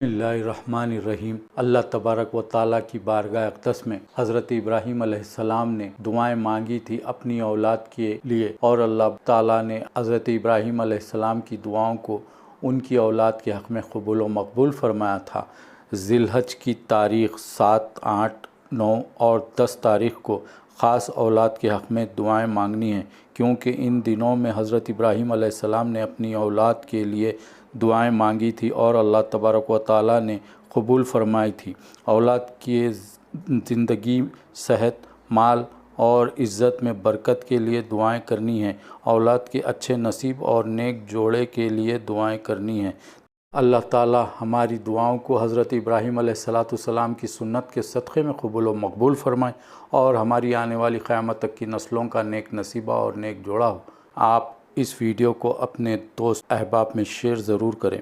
बिस्मिल्लाहिर्रहमानिर्रहीम। अल्लाह तबारक व ताला की बारगाह अक़दस में हज़रत इब्राहीम अलैहिस्सलाम ने दुआएं मांगी थी अपनी औलाद के लिए, और अल्लाह ताला ने हज़रत इब्राहीम अलैहिस्सलाम की दुआओं को उनकी औलाद के हक़ में कबूल व मकबूल फ़रमाया था। ज़िलहज की तारीख़ 7, 8, 9 और 10 तारीख़ को ख़ास औलाद के हक़ में दुआएं मांगनी हैं, क्योंकि इन दिनों में हज़रत इब्राहीम अलैहिस्सलाम ने अपनी औलाद के लिए दुआएं मांगी थी और अल्लाह तबारक व ताला ने कबूल फ़रमाई थी। औलाद की ज़िंदगी, सेहत, माल और इज़्ज़त में बरकत के लिए दुआएं करनी हैं। औलाद के अच्छे नसीब और नेक जोड़े के लिए दुआएं करनी हैं। अल्लाह ताला हमारी दुआओं को हज़रत इब्राहीम अलैहिस्सलाम की सुन्नत के सदक़े में कबूल व मकबूल फ़रमाए और हमारी आने वाली क़यामत तक की नस्लों का नेक नसीबा और नेक जोड़ा हो। आप इस वीडियो को अपने दोस्त अहबाब में शेयर ज़रूर करें।